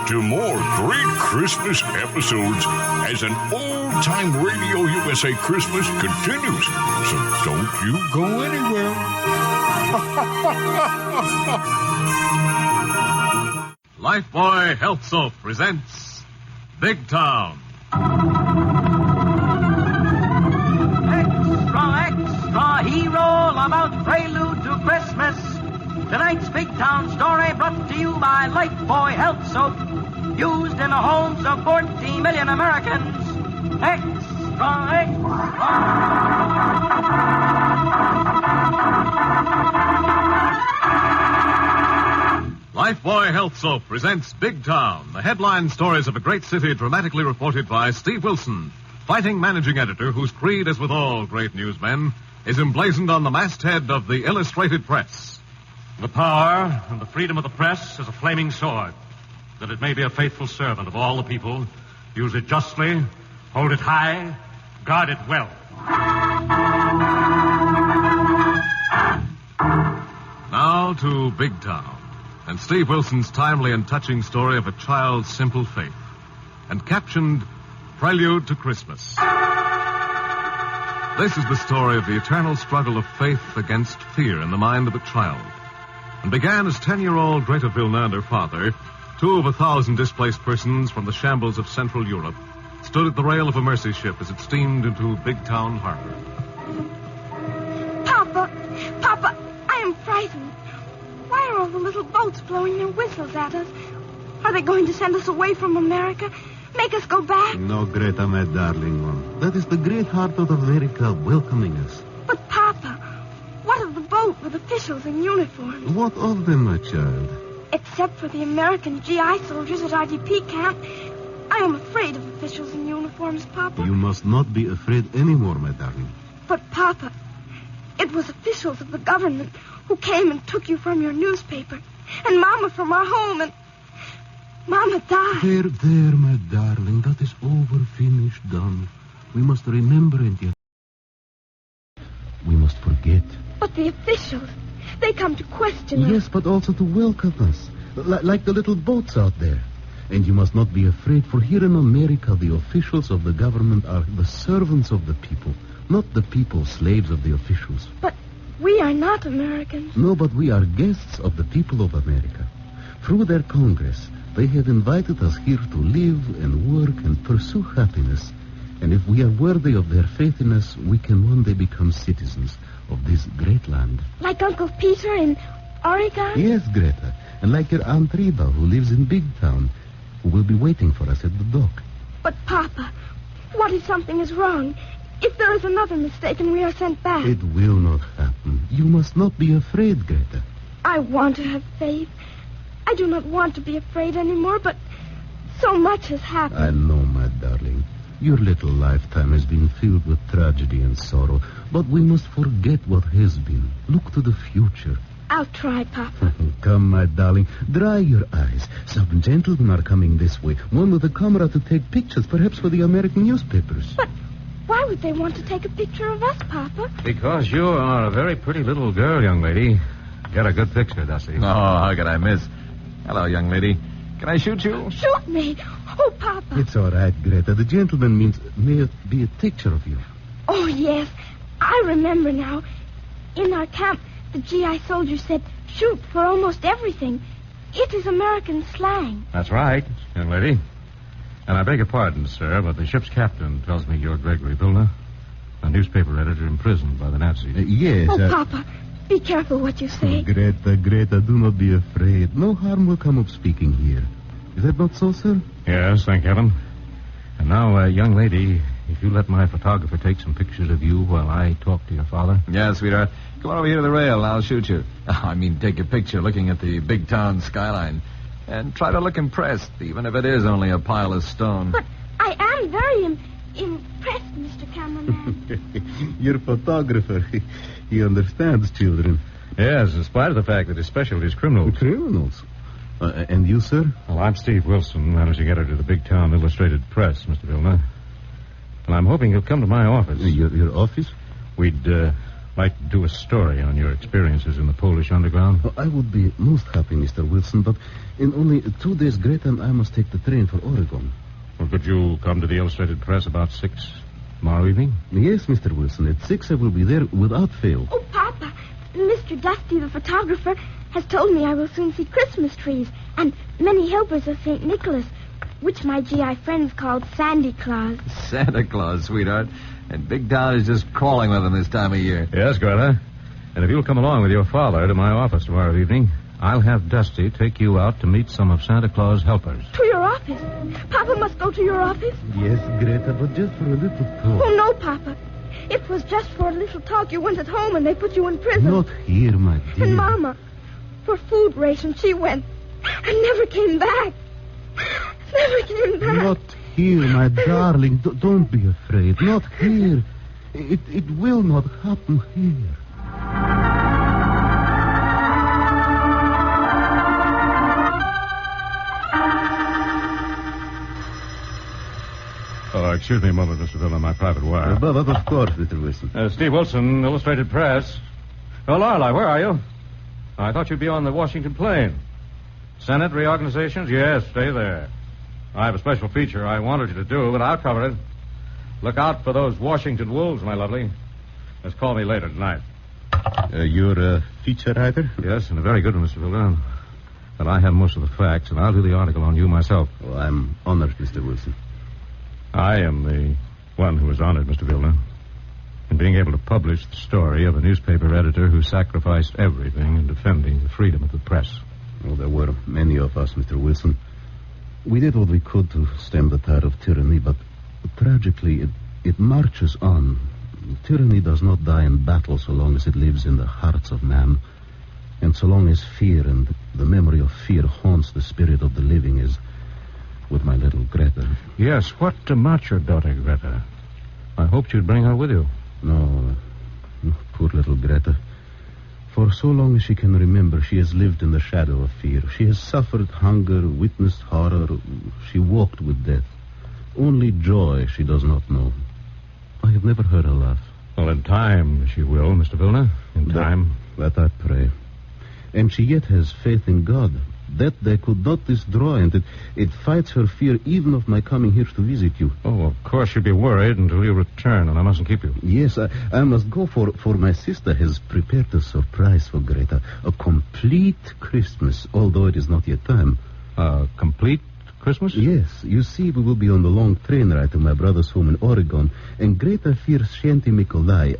to more great Christmas episodes as an old-time Radio USA Christmas continues. So don't you go anywhere. Lifebuoy Health Soap presents Big Town. Extra hero about Prelude to Christmas. Tonight's Big Town story brought to you by Lifebuoy Health Soap, used in the homes of 40 million Americans. Extra. Lifebuoy Health Soap presents Big Town, the headline stories of a great city dramatically reported by Steve Wilson, fighting managing editor whose creed, as with all great newsmen, is emblazoned on the masthead of the Illustrated Press. The power and the freedom of the press is a flaming sword, that it may be a faithful servant of all the people. Use it justly, hold it high, guard it well. Now to Big Town, and Steve Wilson's timely and touching story of a child's simple faith, and captioned Prelude to Christmas. This is the story of the eternal struggle of faith against fear in the mind of a child, and began as 10-year-old Greta Vilna and her father, two of 1,000 displaced persons from the shambles of Central Europe, stood at the rail of a mercy ship as it steamed into Big Town Harbor. Papa, I am frightened. Why are all the little boats blowing their whistles at us? Are they going to send us away from America? Make us go back? No, Greta, my darling one. That is the great heart of America welcoming us. But, Papa, what of the boat with officials in uniforms? What of them, my child? Except for the American GI soldiers at IDP camp, I am afraid of officials in uniforms, Papa. You must not be afraid anymore, my darling. But, Papa, it was officials of the government who came and took you from your newspaper, and Mama from our home, and Mama died. There, my darling. That is over, finished, done. We must remember it yet. We must forget. But the officials, they come to question us. Yes, but also to welcome us, like the little boats out there. And you must not be afraid, for here in America, the officials of the government are the servants of the people, not the people slaves of the officials. But we are not Americans. No, but we are guests of the people of America. Through their Congress, they have invited us here to live and work and pursue happiness. And if we are worthy of their faith in us, we can one day become citizens of this great land. Like Uncle Peter in Oregon? Yes, Greta. And like your Aunt Reba, who lives in Big Town, who will be waiting for us at the dock. But, Papa, what if something is wrong? If there is another mistake and we are sent back? It will not happen. You must not be afraid, Greta. I want to have faith. I do not want to be afraid anymore, but so much has happened. I know, my darling. Your little lifetime has been filled with tragedy and sorrow, but we must forget what has been. Look to the future. I'll try, Papa. Come, my darling. Dry your eyes. Some gentlemen are coming this way. One with a camera to take pictures, perhaps for the American newspapers. But why would they want to take a picture of us, Papa? Because you are a very pretty little girl, young lady. Get a good picture, Dusty. Oh, how could I miss? Hello, young lady. Can I shoot you? Shoot me. Oh, Papa. It's all right, Greta. The gentleman means may it be a picture of you. Oh, yes. I remember now. In our camp, the GI soldier said, shoot for almost everything. It is American slang. That's right, young lady. And I beg your pardon, sir, but the ship's captain tells me you're Gregory Vilna, a newspaper editor imprisoned by the Nazis. Yes. Oh, Papa, be careful what you say. Greta, do not be afraid. No harm will come of speaking here. Is that not so, sir? Yes, thank heaven. And now, young lady, if you let my photographer take some pictures of you while I talk to your father. Yes, sweetheart. Come on over here to the rail and I'll shoot you. I mean, take a picture looking at the big town skyline. And try to look impressed, even if it is only a pile of stone. But I am very impressed, Mr. Cameraman. Your photographer, he understands children. Yes, in spite of the fact that his specialty is criminals. Criminals? And you, sir? Well, I'm Steve Wilson, managing editor of the Big Town Illustrated Press, Mr. Vilna. And I'm hoping you'll come to my office. Your office? We'd like to do a story on your experiences in the Polish underground. Oh, I would be most happy, Mr. Wilson, but in only 2 days, Greta and I must take the train for Oregon. Well, could you come to the Illustrated Press about 6 tomorrow evening? Yes, Mr. Wilson. At 6 I will be there without fail. Oh, Papa, Mr. Dusty, the photographer, has told me I will soon see Christmas trees and many helpers of St. Nicholas, which my GI friends called Sandy Claus. Santa Claus, sweetheart. And Big Town is just crawling with him this time of year. Yes, Greta. And if you'll come along with your father to my office tomorrow evening, I'll have Dusty take you out to meet some of Santa Claus' helpers. To your office? Papa must go to your office? Yes, Greta, but just for a little talk. Oh, no, Papa. It was just for a little talk. You went at home and they put you in prison. Not here, my dear. And Mama, for food rations, she went and never came back. Never came back. Not here, my darling. Don't be afraid. Not here. It will not happen here. Oh, excuse me a moment, Mr. Villa, my private wire. But of course, Mr. Wilson. Steve Wilson, Illustrated Press. Oh, Lorelei, where are you? I thought you'd be on the Washington plane. Senate reorganizations? Yes, stay there. I have a special feature I wanted you to do, but I'll cover it. Look out for those Washington wolves, my lovely. Just call me later tonight. You're a feature writer? Yes, and a very good one, Mr. Villa. But I have most of the facts, and I'll do the article on you myself. Oh, I'm honored, Mr. Wilson. I am the one who is honored, Mr. Vilna, in being able to publish the story of a newspaper editor who sacrificed everything in defending the freedom of the press. Well, there were many of us, Mr. Wilson. We did what we could to stem the tide of tyranny, but tragically, it marches on. Tyranny does not die in battle so long as it lives in the hearts of man. And so long as fear and the memory of fear haunts the spirit of the living as with my little Greta. Yes, what about your daughter, Greta? I hoped you'd bring her with you. No, poor little Greta. For so long as she can remember, she has lived in the shadow of fear. She has suffered hunger, witnessed horror. She walked with death. Only joy she does not know. I have never heard her laugh. Well, in time she will, Mr. Vilna. In time. That I pray. And she yet has faith in God. That they could not destroy, and it fights her fear even of my coming here to visit you. Oh, of course you'd be worried until you return, and I mustn't keep you. Yes, I must go, for my sister has prepared a surprise for Greta. A complete Christmas, although it is not yet time. A complete Christmas? Yes. You see, we will be on the long train ride to my brother's home in Oregon, and Greta fears Shanty Nikolai,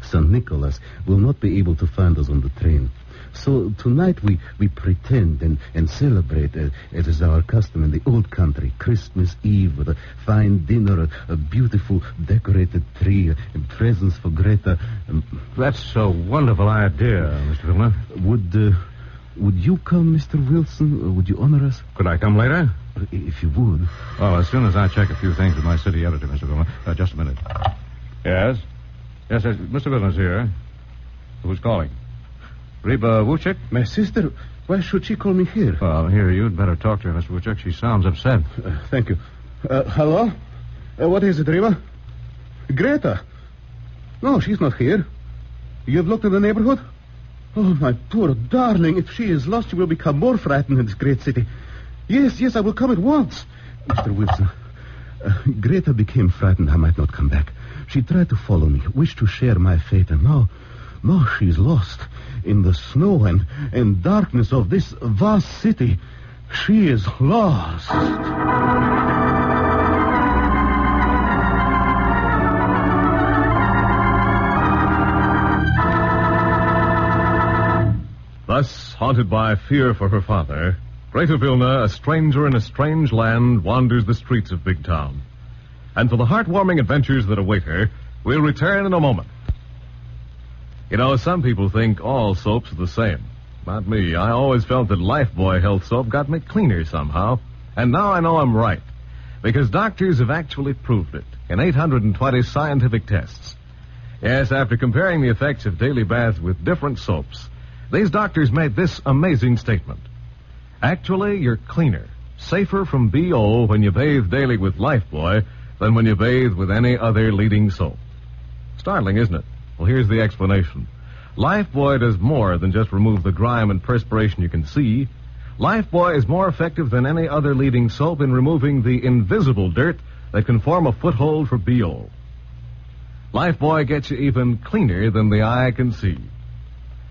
St. Nicholas, will not be able to find us on the train. So tonight we pretend and celebrate, as is our custom in the old country, Christmas Eve with a fine dinner, a beautiful decorated tree, and presents for Greta. That's a wonderful idea, Mr. Vilna. Would you come, Mr. Wilson? Would you honor us? Could I come later? If you would. Well, as soon as I check a few things with my city editor, Mr. Vilna. Just a minute. Yes? Yes, Mr. Vilna's here. Who's calling? Reba Wuchik? My sister? Why should she call me here? Well, here, you'd better talk to her, Mr. Wuchik. She sounds upset. Thank you. Hello? What is it, Reba? Greta? No, she's not here. You've looked in the neighborhood? Oh, my poor darling. If she is lost, she will become more frightened in this great city. Yes, I will come at once. Mr. Wilson, Greta became frightened I might not come back. She tried to follow me, wished to share my fate, and now she's lost. In the snow and darkness of this vast city, she is lost. Thus, haunted by fear for her father, Greta Vilna, a stranger in a strange land, wanders the streets of Big Town. And for the heartwarming adventures that await her, we'll return in a moment. You know, some people think all soaps are the same. Not me. I always felt that Lifebuoy Health Soap got me cleaner somehow. And now I know I'm right. Because doctors have actually proved it in 820 scientific tests. Yes, after comparing the effects of daily baths with different soaps, these doctors made this amazing statement. Actually, you're cleaner, safer from BO when you bathe daily with Lifebuoy than when you bathe with any other leading soap. Startling, isn't it? Well, here's the explanation. Lifebuoy does more than just remove the grime and perspiration you can see. Lifebuoy is more effective than any other leading soap in removing the invisible dirt that can form a foothold for BO. Lifebuoy gets you even cleaner than the eye can see.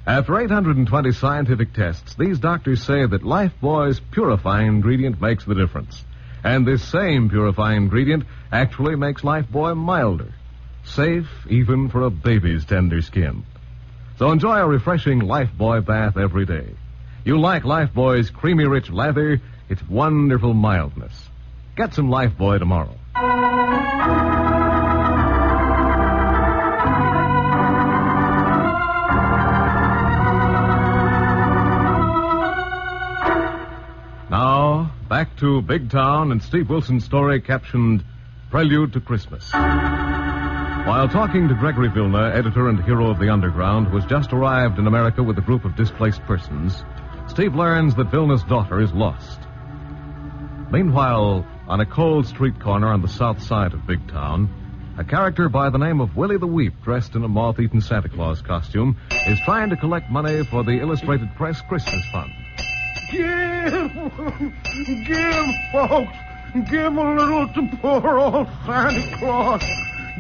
After 820 scientific tests, these doctors say that Lifebuoy's purifying ingredient makes the difference. And this same purifying ingredient actually makes Lifebuoy milder, safe even for a baby's tender skin. So enjoy a refreshing Lifebuoy bath every day. You like Lifebuoy's creamy rich lather, its wonderful mildness. Get some Lifebuoy tomorrow. Now, back to Big Town and Steve Wilson's story captioned Prelude to Christmas. While talking to Gregory Vilna, editor and hero of The Underground, who has just arrived in America with a group of displaced persons, Steve learns that Vilna's daughter is lost. Meanwhile, on a cold street corner on the south side of Big Town, a character by the name of Willie the Weep, dressed in a moth-eaten Santa Claus costume, is trying to collect money for the Illustrated Press Christmas Fund. Give, folks. Give a little to poor old Santa Claus.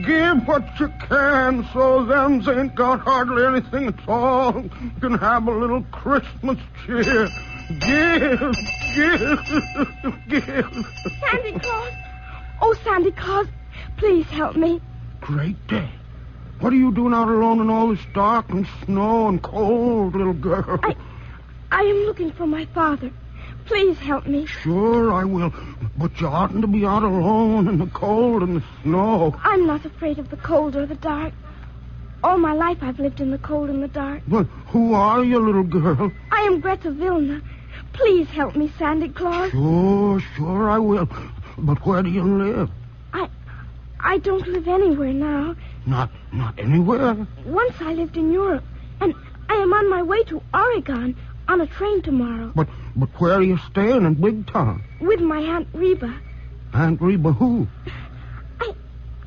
Give what you can so them ain't got hardly anything at all can have a little Christmas cheer. Give. Santa Claus! Oh, Santa Claus, please help me. Great day. What are you doing out alone in all this dark and snow and cold, little girl? I am looking for my father. Please help me. Sure, I will. But you oughtn't to be out alone in the cold and the snow. I'm not afraid of the cold or the dark. All my life I've lived in the cold and the dark. But who are you, little girl? I am Greta Vilna. Please help me, Santa Claus. Sure, I will. But where do you live? I don't live anywhere now. Not anywhere? Once I lived in Europe, and I am on my way to Oregon on a train tomorrow. But where are you staying in Big Town? With my Aunt Reba. Aunt Reba who?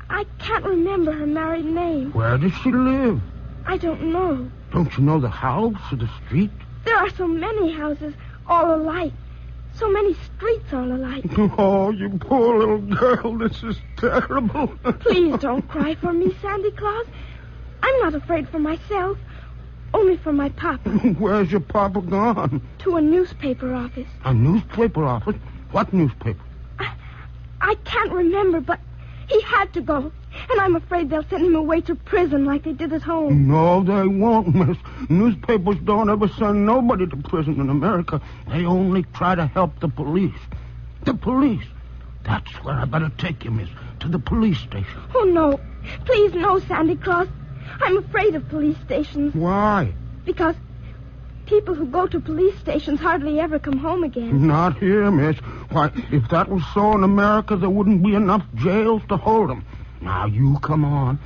I can't remember her married name. Where does she live? I don't know. Don't you know the house or the street? There are so many houses all alike. So many streets all alike. Oh, you poor little girl. This is terrible. Please don't cry for me, Santa Claus. I'm not afraid for myself. Only for my papa. Where's your papa gone? To a newspaper office. A newspaper office? What newspaper? I can't remember, but he had to go. And I'm afraid they'll send him away to prison like they did at home. No, they won't, miss. Newspapers don't ever send nobody to prison in America. They only try to help the police. The police. That's where I better take you, miss. To the police station. Oh, no. Please, no, Santa Claus. I'm afraid of police stations. Why? Because people who go to police stations hardly ever come home again. Not here, miss. Why, if that was so in America, there wouldn't be enough jails to hold them. Now, you come on.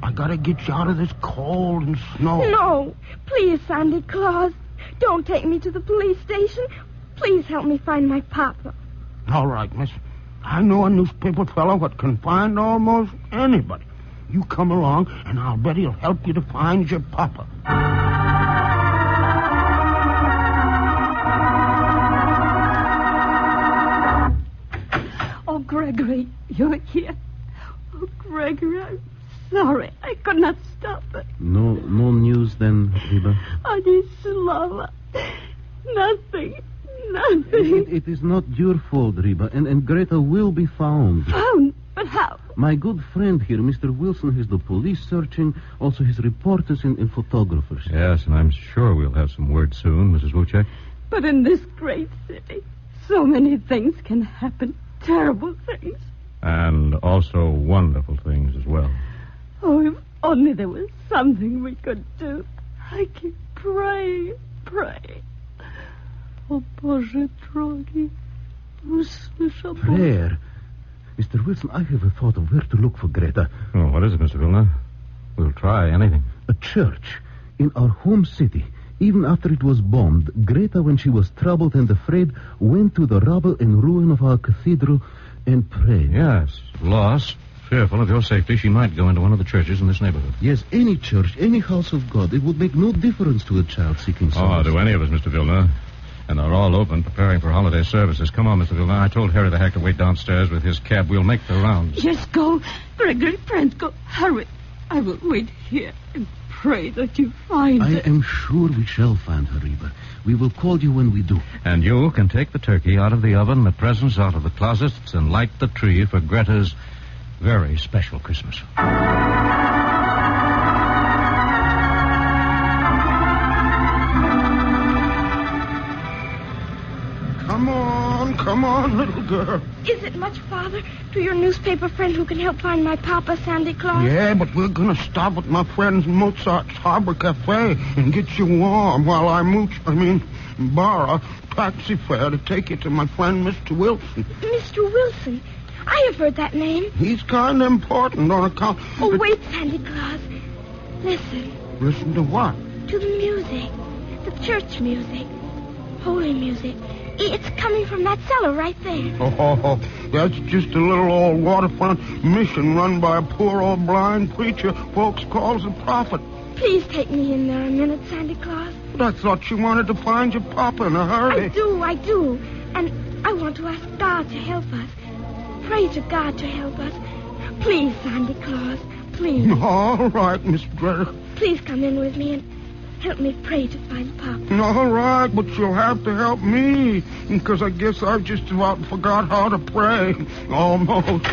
I gotta get you out of this cold and snow. No. Please, Santa Claus. Don't take me to the police station. Please help me find my papa. All right, miss. I know a newspaper fellow that can find almost anybody. You come along, and I'll bet he'll help you to find your papa. Oh, Gregory, you're here. Oh, Gregory, I'm sorry. I could not stop it. No news then, Reba? Ani Slava. Nothing. It is not your fault, Reba, and Greta will be found. Found? But how? My good friend here, Mr. Wilson, has the police searching, also his reporters and photographers. Yes, and I'm sure we'll have some word soon, Mrs. Wuchek. But in this great city, so many things can happen. Terrible things. And also wonderful things as well. Oh, if only there was something we could do. I keep praying. Oh, Boże drogi, usłyszę Prayer? Mr. Wilson, I have a thought of where to look for Greta. Oh, what is it, Mr. Vilna? We'll try anything. A church in our home city. Even after it was bombed, Greta, when she was troubled and afraid, went to the rubble and ruin of our cathedral and prayed. Yes, lost, fearful of your safety. She might go into one of the churches in this neighborhood. Yes, any church, any house of God. It would make no difference to a child seeking solace. Oh, to any of us, Mr. Vilna. And they're all open, preparing for holiday services. Come on, Mr. Vilna. I told Harry the hack to wait downstairs with his cab. We'll make the rounds. Yes, go. Gregory, friend, go. Hurry. I will wait here and pray that you find I her. am sure we shall find her, Reba. We will call you when we do. And you can take the turkey out of the oven, the presents out of the closets, and light the tree for Greta's very special Christmas. Come on, little girl. Is it much, Father, to your newspaper friend who can help find my Papa, Santa Claus? Yeah, but we're going to stop at my friend's Mozart's Harbor Cafe and get you warm while I borrow taxi fare to take you to my friend Mr. Wilson. Mr. Wilson? I have heard that name. He's kind of important on account... Oh, wait, Santa Claus. Listen. Listen to what? To the music. The church music. Holy music. It's coming from that cellar right there. Oh, that's just a little old waterfront mission run by a poor old blind preacher folks calls a prophet. Please take me in there a minute, Santa Claus. But I thought you wanted to find your papa in a hurry. I do. And I want to ask God to help us. Pray to God to help us. Please, Santa Claus, please. All right, Miss Greta. Please come in with me and help me pray to find Papa. All right, but you'll have to help me, because I guess I've just about forgot how to pray. Almost.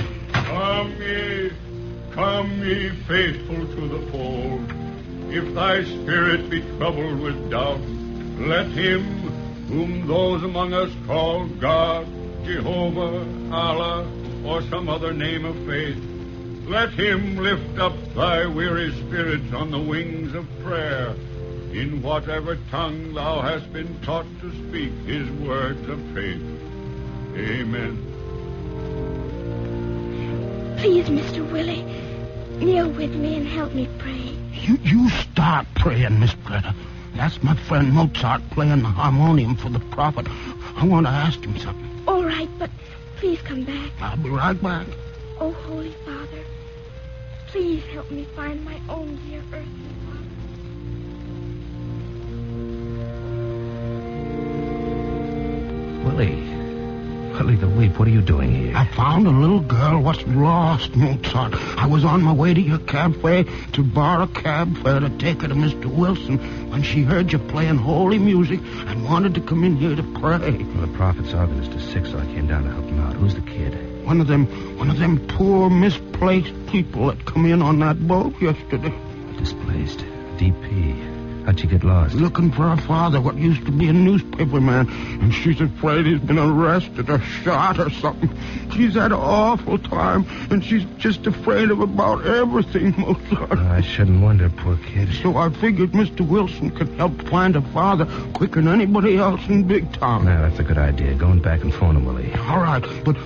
Come ye faithful to the fold. If thy spirit be troubled with doubt, let him, whom those among us call God, Jehovah, Allah, or some other name of faith, let him lift up thy weary spirits on the wings of prayer, in whatever tongue thou hast been taught to speak his words of faith. Amen. Please, Mr. Willie, kneel with me and help me pray. You start praying, Miss Greta. That's my friend Mozart playing the harmonium for the prophet. I want to ask him something. All right, but please come back. I'll be right back. Oh, Holy Father, please help me find my own dear earthly father. Willie, the Weep, what are you doing here? I found a little girl what's lost, Mozart. I was on my way to your cafe to borrow a cab fare to take her to Mr. Wilson when she heard you playing holy music and wanted to come in here to pray. Well, the prophet's organist is sick, so I came down to help him out. Who's the kid? One of them poor, misplaced people that come in on that boat yesterday. Displaced. DP. How'd she get lost? Looking for her father, what used to be a newspaper man, and she's afraid he's been arrested or shot or something. She's had an awful time, and she's just afraid of about everything, Mozart. I shouldn't wonder, poor kid. So I figured Mr. Wilson could help find her father quicker than anybody else in Big Town. Yeah, that's a good idea. Going back and phone him, Willie. All right, but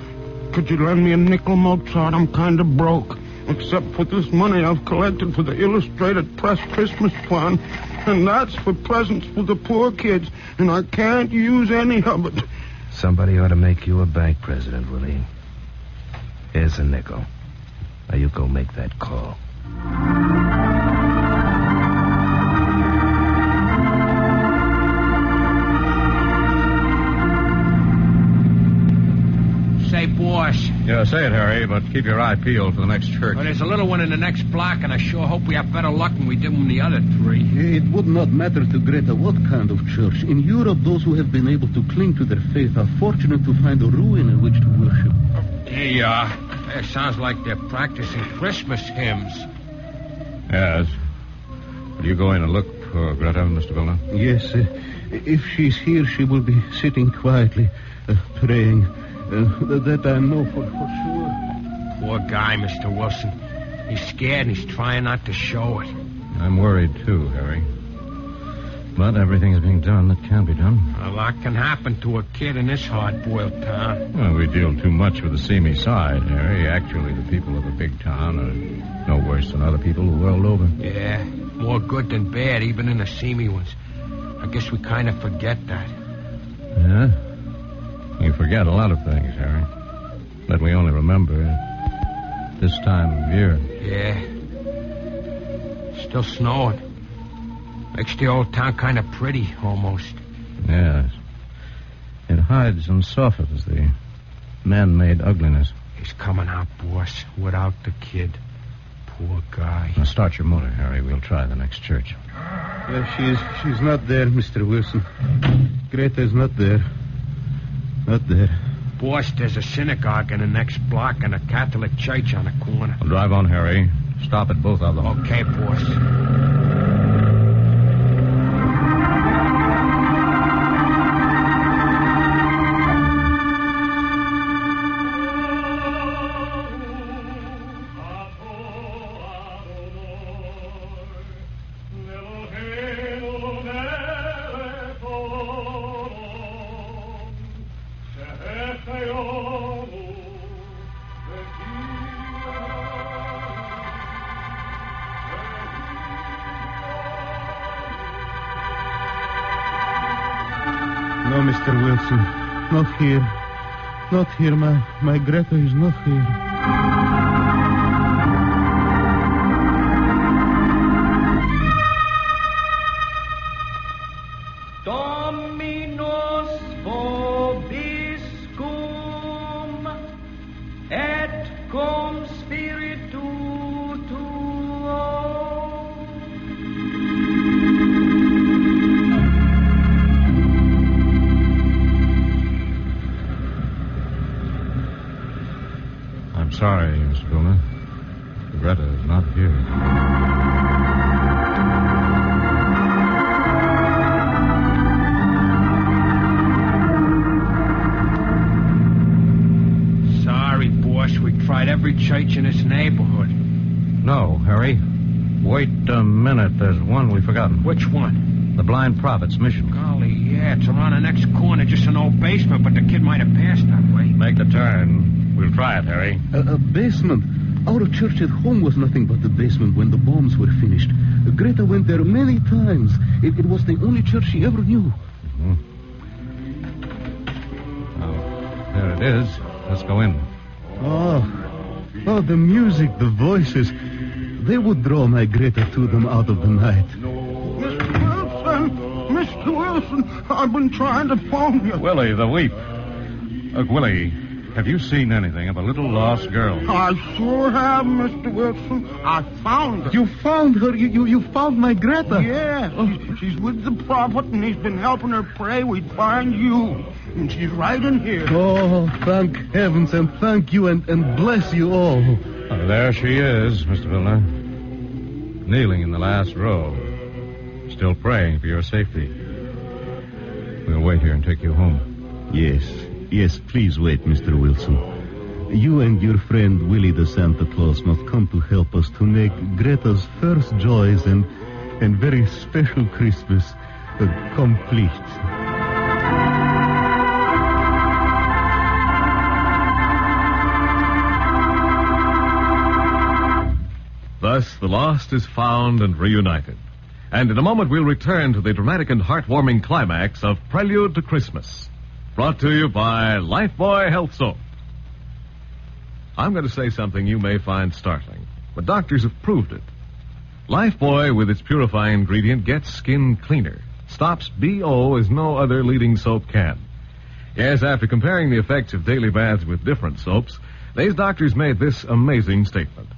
could you lend me a nickel, Mozart? I'm kind of broke. Except for this money I've collected for the Illustrated Press Christmas Fund. And that's for presents for the poor kids. And I can't use any of it. Somebody ought to make you a bank president, Willie. Here's a nickel. Now you go make that call. Say, boss. Yeah, say it, Harry, but keep your eye peeled for the next church. Well, there's a little one in the next block, and I sure hope we have better luck than we did with the other three. It would not matter to Greta what kind of church. In Europe, those who have been able to cling to their faith are fortunate to find a ruin in which to worship. Hey, it sounds like they're practicing Christmas hymns. Yes. Will you go in and look for Greta, Mr. Vilna? Yes, if she's here, she will be sitting quietly, praying. That I know for sure. Poor guy, Mr. Wilson. He's scared and he's trying not to show it. I'm worried, too, Harry. But everything is being done that can be done. A lot can happen to a kid in this hard-boiled town. Well, we deal too much with the seamy side, Harry. Actually, the people of a big town are no worse than other people the world over. Yeah, more good than bad, even in the seamy ones. I guess we kind of forget that. Yeah? We forget a lot of things, Harry. But we only remember this time of year. Yeah. Still snowing. Makes the old town kind of pretty, almost. Yes. It hides and softens the man-made ugliness. He's coming out, boss, without the kid. Poor guy. Now start your motor, Harry. We'll try the next church. She's not there, Mr. Wilson. Greta's not there. Not there. Boss, there's a synagogue in the next block and a Catholic church on the corner. Well, drive on, Harry. Stop at both of them. Okay, boss. No, Mr. Wilson. Not here. Not here. My Greta is not here. Dominus vobiscum et cum spiritu tuo. I'm sorry, Miss Vilna. Greta is not here. Sorry, boss. We tried every church in this neighborhood. No, Harry. Wait a minute. There's one we've forgotten. Which one? The Blind Prophet's Mission. Golly, yeah. It's around the next corner, just an old basement, but the kid might have passed that way. Make the turn. We'll try it, Harry. A basement. Our church at home was nothing but a basement when the bombs were finished. Greta went there many times. It was the only church she ever knew. Mm-hmm. Oh, there it is. Let's go in. Oh, the music, the voices. They would draw my Greta to them out of the night. Mr. Wilson, I've been trying to phone you. Willie, the weep. Look, Willie, have you seen anything of a little lost girl? I sure have, Mr. Wilson. I found her. You found her? You found my Greta? Yeah, she's with the prophet, and he's been helping her pray we'd find you. And she's right in here. Oh, thank heavens, and thank you, and bless you all. Oh, there she is, Mr. Vilna. Kneeling in the last row. Still praying for your safety. We'll wait here and take you home. Yes, please wait, Mr. Wilson. You and your friend Willie the Santa Claus must come to help us to make Greta's first joys and very special Christmas complete. Thus, the lost is found and reunited. And in a moment, we'll return to the dramatic and heartwarming climax of Prelude to Christmas. Brought to you by Lifebuoy Health Soap. I'm going to say something you may find startling, but doctors have proved it. Lifebuoy, with its purifying ingredient, gets skin cleaner. Stops BO as no other leading soap can. Yes, after comparing the effects of daily baths with different soaps, these doctors made this amazing statement.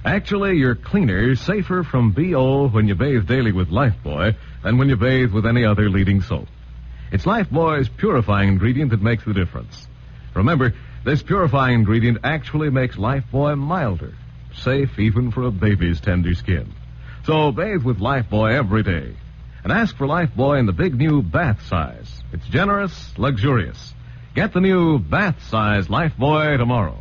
Actually, you're cleaner, safer from BO when you bathe daily with Lifebuoy than when you bathe with any other leading soap. It's Lifebuoy's purifying ingredient that makes the difference. Remember, this purifying ingredient actually makes Lifebuoy milder, safe even for a baby's tender skin. So bathe with Lifebuoy every day. And ask for Lifebuoy in the big new bath size. It's generous, luxurious. Get the new bath size Lifebuoy tomorrow.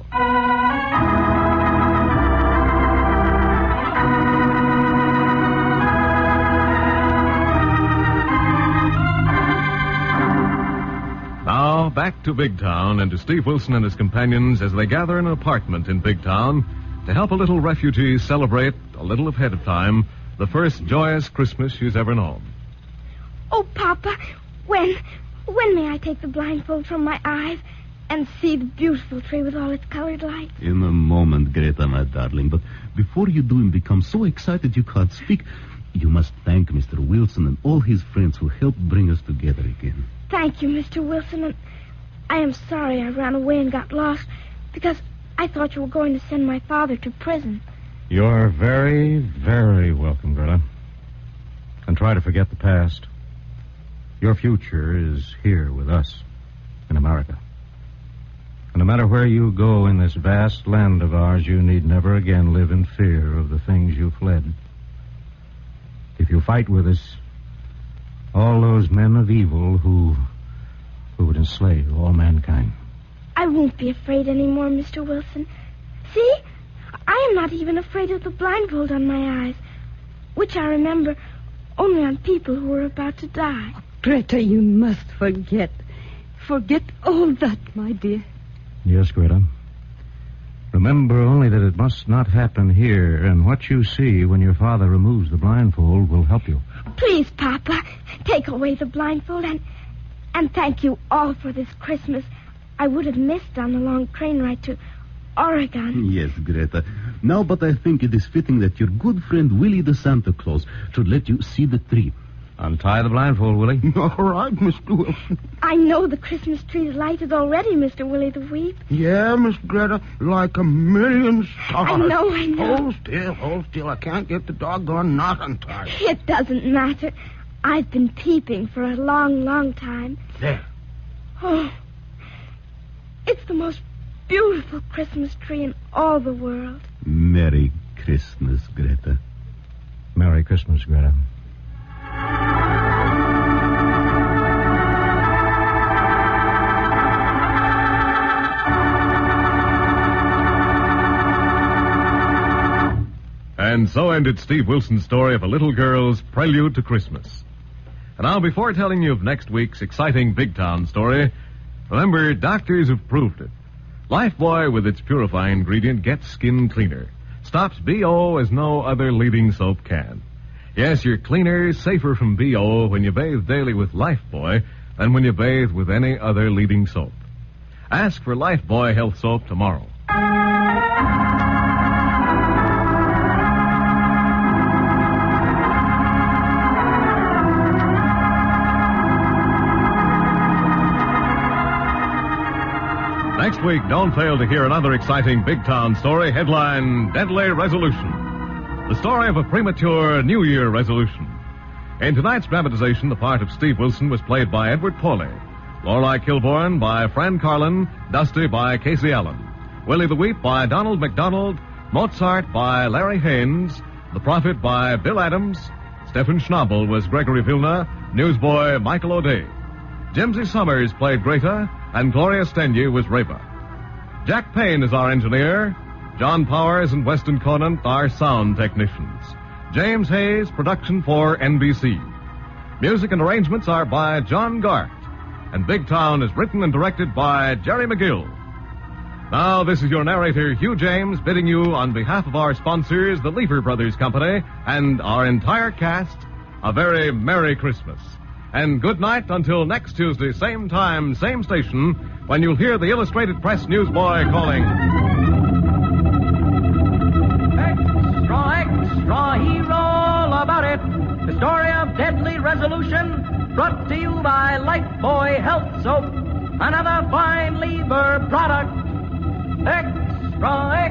Now, back to Big Town and to Steve Wilson and his companions as they gather in an apartment in Big Town to help a little refugee celebrate, a little ahead of time, the first joyous Christmas she's ever known. Oh, Papa, when may I take the blindfold from my eyes and see the beautiful tree with all its colored lights? In a moment. moment, Greta, my darling. But before you do and become so excited you can't speak, you must thank Mr. Wilson and all his friends who helped bring us together again. Thank you, Mr. Wilson. And I am sorry I ran away and got lost because I thought you were going to send my father to prison. You're very, very welcome, Greta. And try to forget the past. Your future is here with us in America. And no matter where you go in this vast land of ours, you need never again live in fear of the things you fled. If you fight with us, all those men of evil who would enslave all mankind. I won't be afraid anymore, Mr. Wilson. See? I am not even afraid of the blindfold on my eyes, which I remember only on people who are about to die. Greta, you must forget. Forget all that, my dear. Yes, Greta. Remember only that it must not happen here, and what you see when your father removes the blindfold will help you. Please, Papa, take away the blindfold and thank you all for this Christmas I would have missed on the long train ride to Oregon. Yes, Greta. Now, but I think it is fitting that your good friend Willie the Santa Claus should let you see the tree. Untie the blindfold, Willie. All right, Mr. Wilson. I know the Christmas tree is lighted already, Mr. Willie the Weep. Yeah, Miss Greta, like a million stars. I know. Hold still. I can't get the doggone knot untied. It doesn't matter. I've been peeping for a long, long time. There. Oh, it's the most beautiful Christmas tree in all the world. Merry Christmas, Greta. Merry Christmas, Greta. And so ended Steve Wilson's story of a little girl's prelude to Christmas. And now, before telling you of next week's exciting Big Town story, remember, doctors have proved it. Lifebuoy, with its purifying ingredient, gets skin cleaner. Stops BO as no other leading soap can. Yes, you're cleaner, safer from BO when you bathe daily with Lifebuoy than when you bathe with any other leading soap. Ask for Lifebuoy Health Soap tomorrow. Next week, don't fail to hear another exciting Big Town story, headline Deadly Resolution. The story of a premature New Year resolution. In tonight's dramatization, the part of Steve Wilson was played by Edward Pauley, Lorelei Kilbourne by Fran Carlin, Dusty by Casey Allen, Willie the Weep by Donald McDonald, Mozart by Larry Haynes, The Prophet by Bill Adams, Stephen Schnabel was Gregory Vilna, newsboy Michael O'Day. Jimsy Summers played Greta, and Gloria Stenye was Reba. Jack Payne is our engineer. John Powers and Weston Conant are sound technicians. James Hayes, production for NBC. Music and arrangements are by John Gart. And Big Town is written and directed by Jerry McGill. Now, this is your narrator, Hugh James, bidding you, on behalf of our sponsors, the Lever Brothers Company, and our entire cast, a very Merry Christmas. And good night until next Tuesday, same time, same station, when you'll hear the Illustrated Press newsboy calling. Extra, hear all about it. The story of deadly resolution, brought to you by Lifebuoy Health Soap, another fine Lever product. Extra.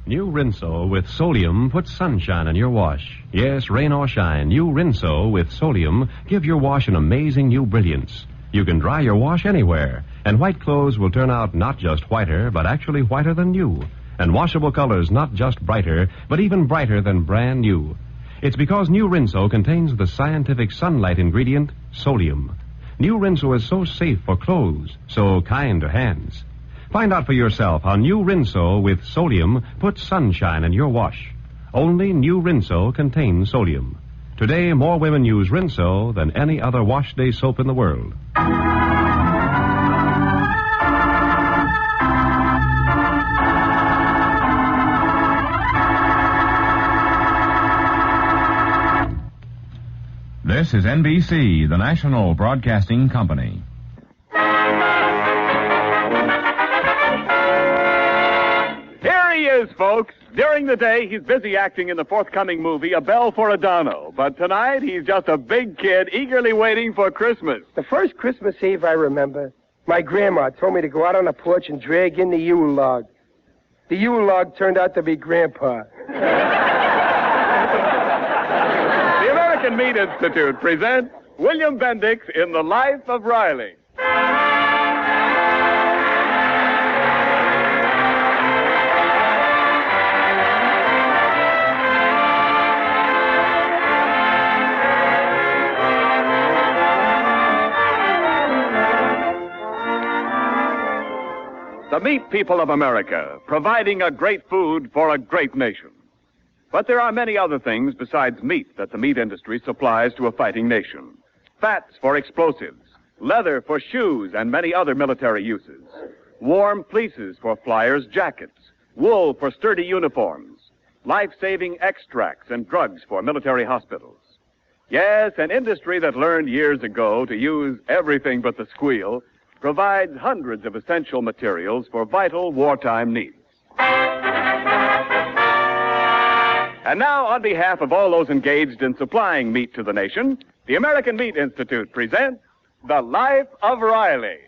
New Rinso with Solium puts sunshine in your wash. Yes, rain or shine, new Rinso with Solium give your wash an amazing new brilliance. You can dry your wash anywhere, and white clothes will turn out not just whiter, but actually whiter than new. And washable colors not just brighter, but even brighter than brand new. It's because new Rinso contains the scientific sunlight ingredient, Solium. New Rinso is so safe for clothes, so kind to hands. Find out for yourself how new Rinso with Solium puts sunshine in your wash. Only new Rinso contains Solium. Today, more women use Rinso than any other wash day soap in the world. This is NBC, the national broadcasting company. Here he is, folks. During the day, he's busy acting in the forthcoming movie, A Bell for Adano. But tonight, he's just a big kid eagerly waiting for Christmas. The first Christmas Eve I remember, my grandma told me to go out on the porch and drag in the Yule log. The Yule log turned out to be Grandpa. The American Meat Institute presents William Bendix in The Life of Riley. The meat people of America, providing a great food for a great nation. But there are many other things besides meat that the meat industry supplies to a fighting nation. Fats for explosives, leather for shoes and many other military uses, warm fleeces for flyers' jackets, wool for sturdy uniforms, life-saving extracts and drugs for military hospitals. Yes, an industry that learned years ago to use everything but the squeal provides hundreds of essential materials for vital wartime needs. And now, on behalf of all those engaged in supplying meat to the nation, the American Meat Institute presents The Life of Riley.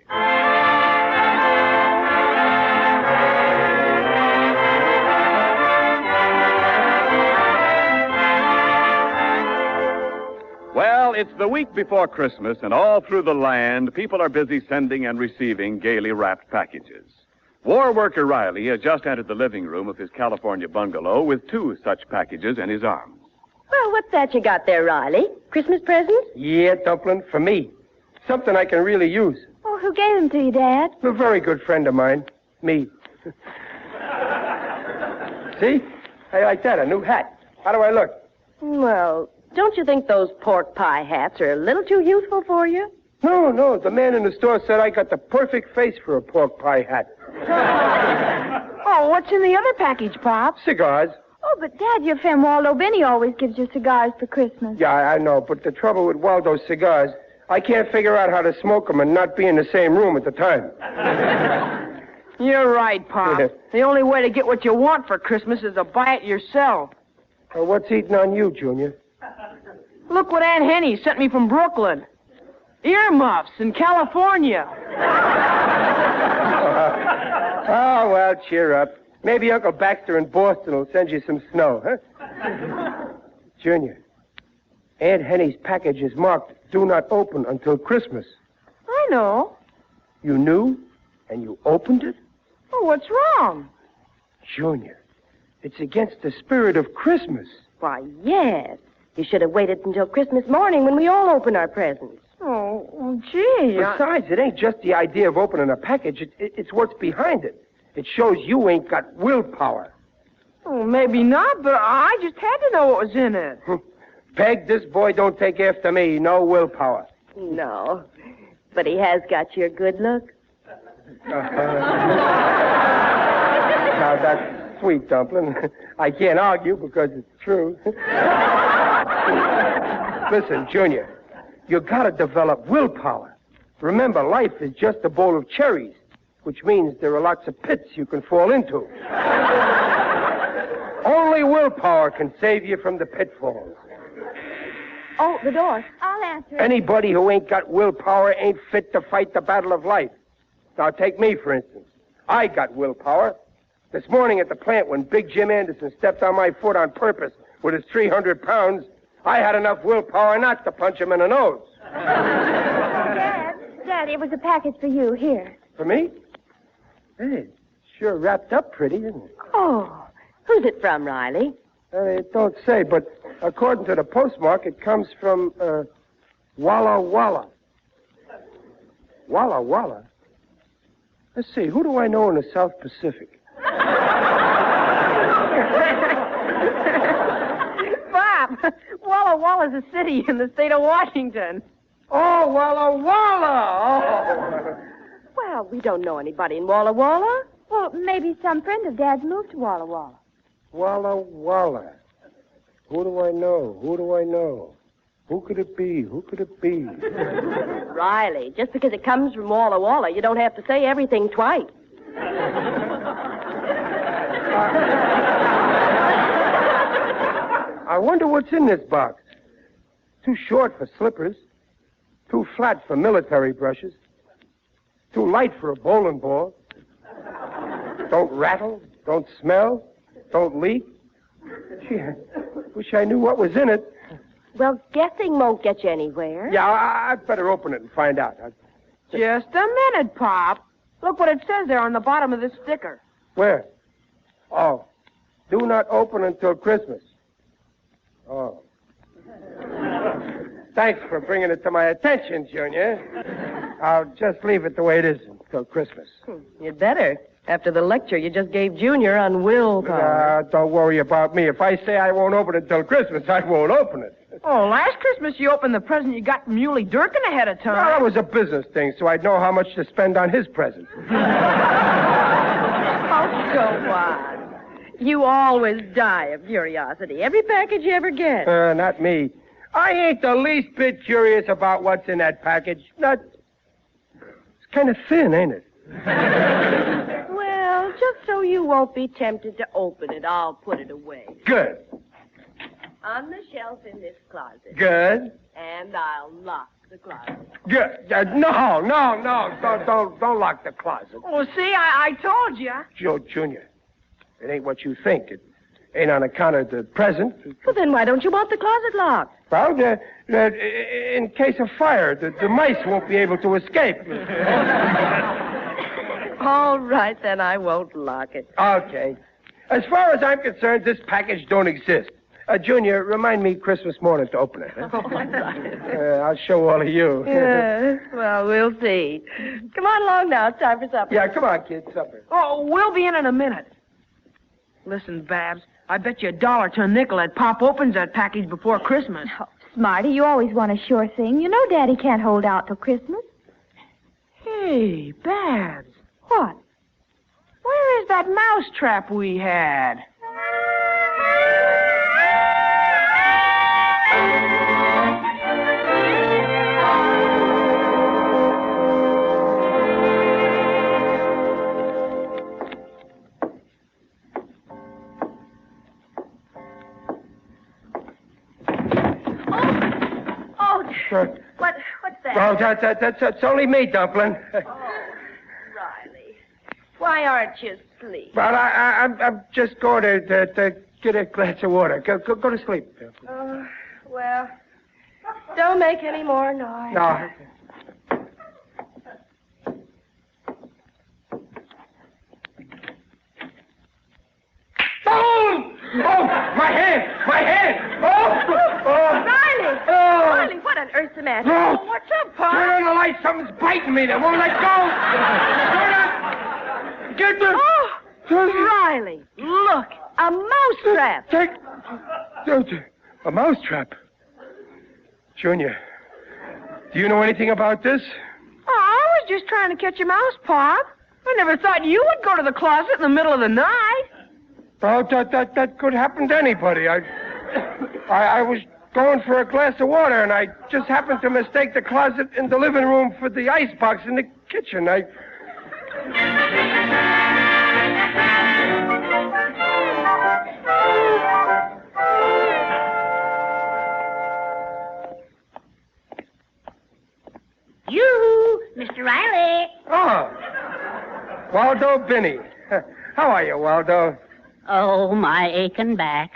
Well, it's the week before Christmas, and all through the land, people are busy sending and receiving gaily wrapped packages. War worker Riley has just entered the living room of his California bungalow with 2 such packages in his arms. Well, what's that you got there, Riley? Christmas presents? Yeah, Dumpling, for me. Something I can really use. Oh, who gave them to you, Dad? A very good friend of mine. Me. See? How you like that? A new hat. How do I look? Well, don't you think those pork pie hats are a little too youthful for you? No. The man in the store said I got the perfect face for a pork pie hat. Oh, what's in the other package, Pop? Cigars. Oh, but Dad, your friend Waldo Benny always gives you cigars for Christmas. Yeah, I know, but the trouble with Waldo's cigars, I can't figure out how to smoke them and not be in the same room at the time. You're right, Pop. The only way to get what you want for Christmas is to buy it yourself. Well, what's eating on you, Junior? Look what Aunt Henny sent me from Brooklyn. Earmuffs in California. Oh, well, cheer up. Maybe Uncle Baxter in Boston will send you some snow, huh? Junior, Aunt Henny's package is marked Do Not Open Until Christmas. I know. You knew, and you opened it? Oh, what's wrong? Junior, it's against the spirit of Christmas. Why, yes. You should have waited until Christmas morning when we all open our presents. Oh, gee. Besides, it ain't just the idea of opening a package. It's what's behind it. It shows you ain't got willpower. Oh, maybe not, but I just had to know what was in it. Peg, this boy don't take after me. No willpower. No, but he has got your good look. Now, that's sweet, Dumpling. I can't argue because it's true. Listen, Junior, you gotta develop willpower. Remember, life is just a bowl of cherries, which means there are lots of pits you can fall into. Only willpower can save you from the pitfalls. Oh, the door. I'll answer it. Anybody who ain't got willpower ain't fit to fight the battle of life. Now, take me, for instance. I got willpower. This morning at the plant, when Big Jim Anderson stepped on my foot on purpose with his 300 pounds, I had enough willpower not to punch him in the nose. Dad, it was a package for you. Here. For me? Hey, it's sure wrapped up pretty, isn't it? Oh, who's it from, Riley? It don't say, but according to the postmark, it comes from, Walla Walla. Walla Walla? Let's see, who do I know in the South Pacific? Bob, Walla Walla's a city in the state of Washington. Oh, Walla Walla! Oh. Well, we don't know anybody in Walla Walla. Well, maybe some friend of Dad's moved to Walla Walla. Walla Walla. Who do I know? Who could it be? Who could it be? Riley, just because it comes from Walla Walla, you don't have to say everything twice. I wonder what's in this box. Too short for slippers. Too flat for military brushes. Too light for a bowling ball. Don't rattle. Don't smell. Don't leak. Gee, I wish I knew what was in it. Well, guessing won't get you anywhere. Yeah, I'd better open it and find out. Just a minute, Pop. Look what it says there on the bottom of this sticker. Where? Oh, do not open until Christmas. Oh. Thanks for bringing it to my attention, Junior. I'll just leave it the way it is until Christmas. You'd better. After the lecture you just gave Junior on willpower. Don't worry about me. If I say I won't open it until Christmas, I won't open it. Oh, last Christmas you opened the present you got from Muley Durkin ahead of time. Well, that was a business thing, so I'd know how much to spend on his present. Oh, go on. You always die of curiosity. Every package you ever get. Not me. I ain't the least bit curious about what's in that package. Not. It's kind of thin, ain't it? Well, just so you won't be tempted to open it, I'll put it away. Good. On the shelf in this closet. Good. And I'll lock the closet. Good. No. Don't lock the closet. Oh, see, I told you. Joe Jr., it ain't what you think. It ain't on account of the present. Well, then why don't you want the closet locked? Well, in case of fire, the mice won't be able to escape. All right, then I won't lock it. Okay. As far as I'm concerned, this package don't exist. Junior, remind me Christmas morning to open it. Huh? All right. I'll show all of you. Yes, well, we'll see. Come on along now. It's time for supper. Yeah, come on, kids. Supper. Oh, we'll be in a minute. Listen, Babs, I bet you $1 to a nickel that Pop opens that package before Christmas. Oh, Smarty, you always want a sure thing. You know Daddy can't hold out till Christmas. Hey, Babs. What? Where is that mouse trap we had? What's that? Well, that's only me, Dumpling. Oh, Riley. Why aren't you asleep? Well, I'm just going to get a glass of water. Go to sleep. Well, don't make any more noise. No. Oh, my hand! Riley, what on earth's the matter? Oh, what's up, Pop? Turn on the light. Something's biting me. They won't let go. Get the... Riley, look, a mousetrap. A mousetrap? Junior, do you know anything about this? Oh, I was just trying to catch a mouse, Pop. I never thought you would go to the closet in the middle of the night. Well, that could happen to anybody. I was going for a glass of water, and I just happened to mistake the closet in the living room for the icebox in the kitchen. You, Mr. Riley. Oh, Waldo Binney. How are you, Waldo? Oh, my aching back.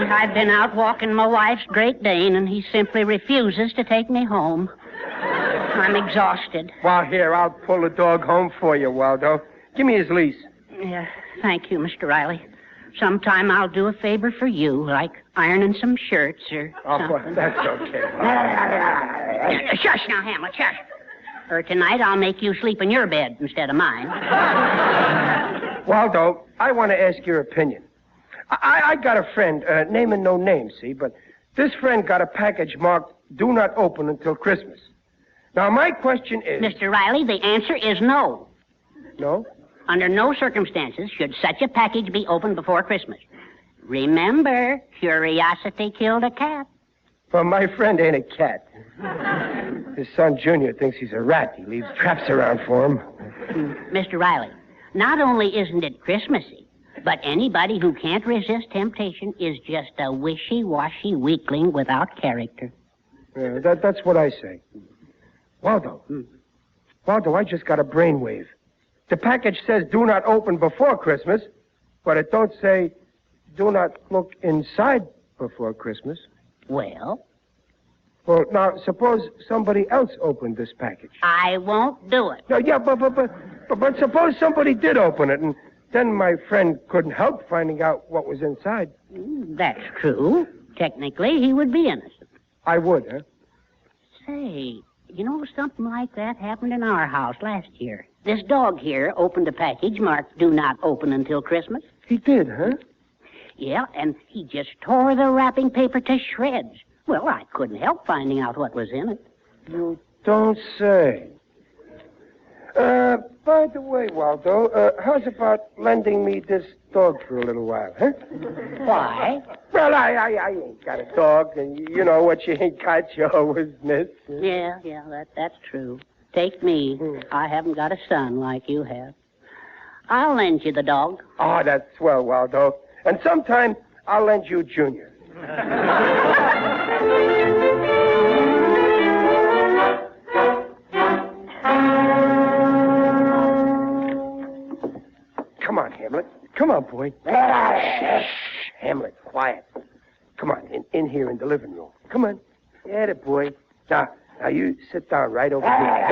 I've been out walking my wife's Great Dane, and he simply refuses to take me home. I'm exhausted. Well, here, I'll pull the dog home for you, Waldo. Give me his leash. Yeah, thank you, Mr. Riley. Sometime I'll do a favor for you, like ironing some shirts or something. Well, that's okay. Shush now, Hamlet, shush. Or tonight I'll make you sleep in your bed instead of mine. Waldo, I want to ask your opinion. I got a friend, naming no names, see, but this friend got a package marked, do not open until Christmas. Now, my question is... Mr. Riley, the answer is no. No? Under no circumstances should such a package be opened before Christmas. Remember, curiosity killed a cat. Well, my friend ain't a cat. His son, Junior, thinks he's a rat. He leaves traps around for him. Mr. Riley, not only isn't it Christmassy, but anybody who can't resist temptation is just a wishy-washy weakling without character. That's what I say. Waldo. Waldo, I just got a brainwave. The package says do not open before Christmas, but it don't say do not look inside before Christmas. Well? Well, now, suppose somebody else opened this package. I won't do it. No, yeah, but suppose somebody did open it, and then my friend couldn't help finding out what was inside. That's true. Technically, he would be innocent. I would, huh? Say, you know, something like that happened in our house last year. This dog here opened a package marked do not open until Christmas. He did, huh? Yeah, and he just tore the wrapping paper to shreds. Well, I couldn't help finding out what was in it. You don't say. By the way, Waldo, how's about lending me this dog for a little while, huh? Why? Well, I ain't got a dog, and you know what you ain't got, you always miss. Yeah, that's true. Take me. I haven't got a son like you have. I'll lend you the dog. Oh, that's swell, Waldo. And sometime I'll lend you Junior. Come on, Hamlet. Come on, boy. Shh, Hamlet, quiet. Come on, in here in the living room. Come on. Yeah, boy. Now, you sit down right over here.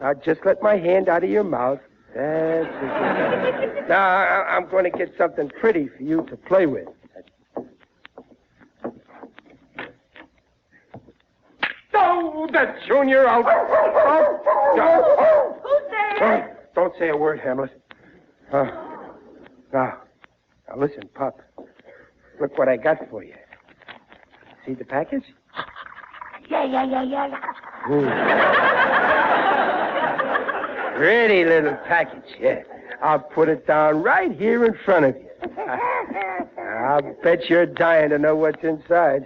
Now, just let my hand out of your mouth. That's it. Now, I'm going to get something pretty for you to play with. Oh, that's Junior. Who's there? Don't say a word, Hamlet. Now, listen, Pop. Look what I got for you. See the package? Yeah. Pretty little package, yeah. I'll put it down right here in front of you. I'll bet you're dying to know what's inside.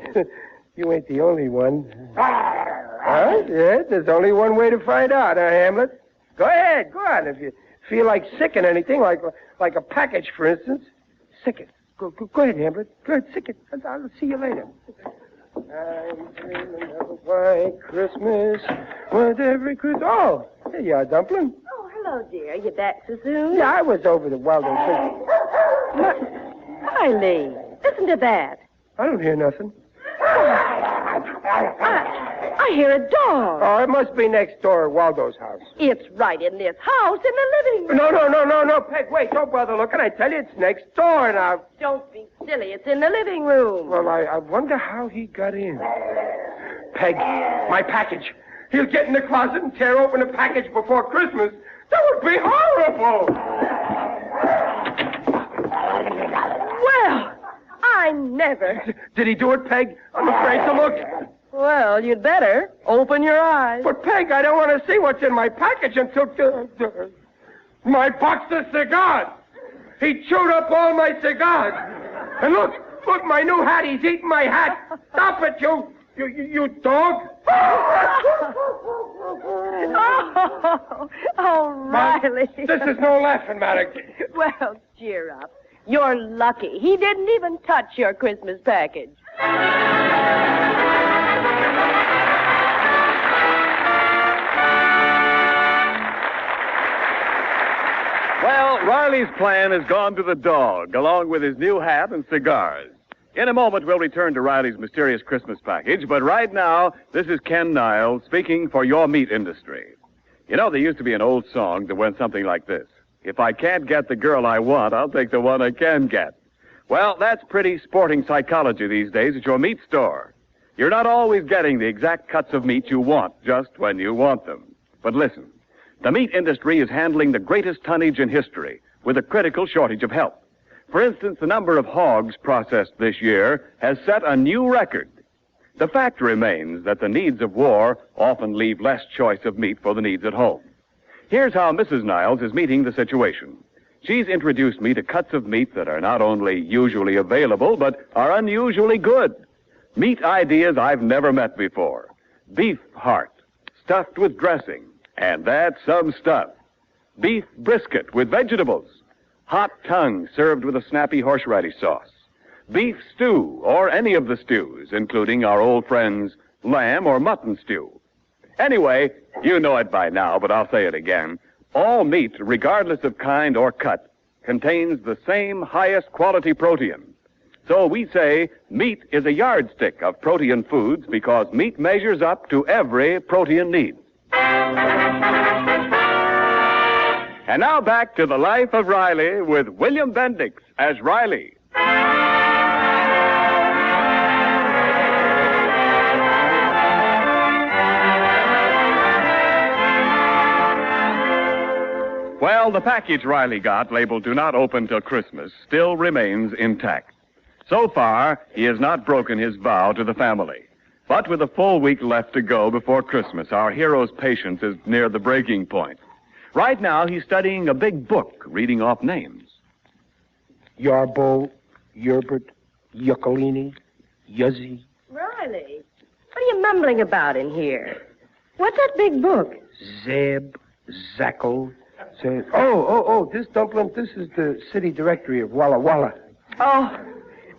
You ain't the only one. Huh? Yeah, there's only one way to find out, huh, Hamlet? Go ahead, go on. If you feel like sicking anything, like a package, for instance, sick it. Go ahead, Hamlet. Go ahead, sick it. I'll see you later. I'm dreaming of a white Christmas with every Christmas. Oh, there you are, Dumpling. Oh, hello, dear. You back so soon? Yeah, I was over to Waldo. Riley, listen to that. I don't hear nothing. I hear a dog. Oh, it must be next door at Waldo's house. It's right in this house, in the living room. No, Peg, wait, don't bother looking. I tell you, it's next door now. Don't be silly. It's in the living room. Well, I wonder how he got in. Peg, my package. He'll get in the closet and tear open a package before Christmas. That would be horrible. Well, I never. Did he do it, Peg? I'm afraid to look. Well, you'd better. Open your eyes. But, Peg, I don't want to see what's in my package until... my box of cigars. He chewed up all my cigars. And look, my new hat. He's eating my hat. Stop it, you dog. Oh, Riley. This is no laughing matter. Well, cheer up. You're lucky. He didn't even touch your Christmas package. Well, Riley's plan has gone to the dog, along with his new hat and cigars. In a moment, we'll return to Riley's mysterious Christmas package, but right now, this is Ken Niles speaking for your meat industry. You know, there used to be an old song that went something like this. If I can't get the girl I want, I'll take the one I can get. Well, that's pretty sporting psychology these days at your meat store. You're not always getting the exact cuts of meat you want just when you want them. But listen, the meat industry is handling the greatest tonnage in history with a critical shortage of help. For instance, the number of hogs processed this year has set a new record. The fact remains that the needs of war often leave less choice of meat for the needs at home. Here's how Mrs. Niles is meeting the situation. She's introduced me to cuts of meat that are not only usually available, but are unusually good. Meat ideas I've never met before. Beef heart, stuffed with dressing, and that's some stuff. Beef brisket with vegetables. Hot tongue served with a snappy horseradish sauce. Beef stew, or any of the stews, including our old friends' lamb or mutton stew. Anyway, you know it by now, but I'll say it again. All meat, regardless of kind or cut, contains the same highest quality protein. So we say meat is a yardstick of protein foods because meat measures up to every protein need. And now back to the life of Riley with William Bendix as Riley. Well, the package Riley got, labeled "Do Not Open Till Christmas," still remains intact. So far, he has not broken his vow to the family. But with a full week left to go before Christmas, our hero's patience is near the breaking point. Right now, he's studying a big book, reading off names. Yarbo, Yerbert, Yuccolini, Yuzzy. Riley, what are you mumbling about in here? What's that big book? Zeb, Zackel. Oh, this dumpling, this is the city directory of Walla Walla. Oh,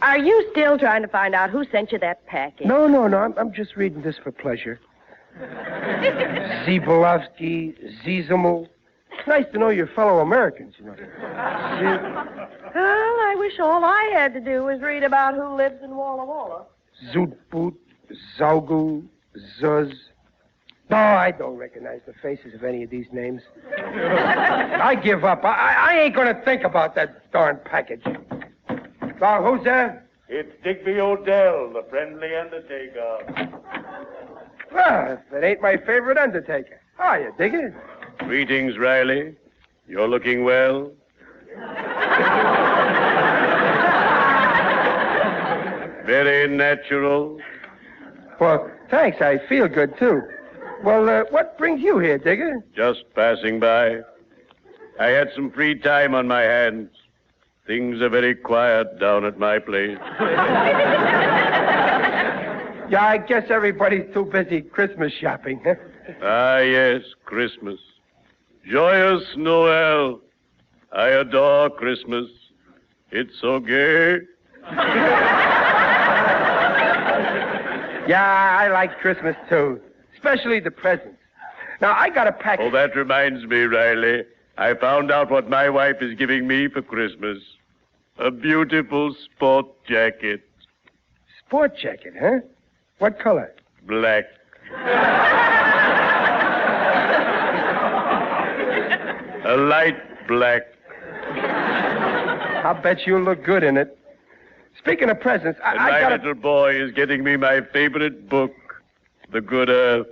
are you still trying to find out who sent you that package? No, I'm just reading this for pleasure. Zibolovsky, Zizimel. It's nice to know your fellow Americans, you know. Well, I wish all I had to do was read about who lives in Walla Walla. Zutboot, Zaugul, Zuz. No, I don't recognize the faces of any of these names. I give up. I ain't going to think about that darn package. Who's there? It's Digby Odell, the friendly undertaker. Well, if it ain't my favorite undertaker. How are you, Diggy? Greetings, Riley. You're looking well. Very natural. Well, thanks. I feel good, too. Well, what brings you here, Digger? Just passing by. I had some free time on my hands. Things are very quiet down at my place. Yeah, I guess everybody's too busy Christmas shopping, huh? Ah, yes, Christmas. Joyous Noel. I adore Christmas. It's so gay. Yeah, I like Christmas, too. Especially the presents. Now, I got a package. Oh, that reminds me, Riley. I found out what my wife is giving me for Christmas. A beautiful sport jacket. Sport jacket, huh? What color? Black. A light black. I'll bet you'll look good in it. Speaking of presents, I got my little boy is getting me my favorite book, The Good Earth.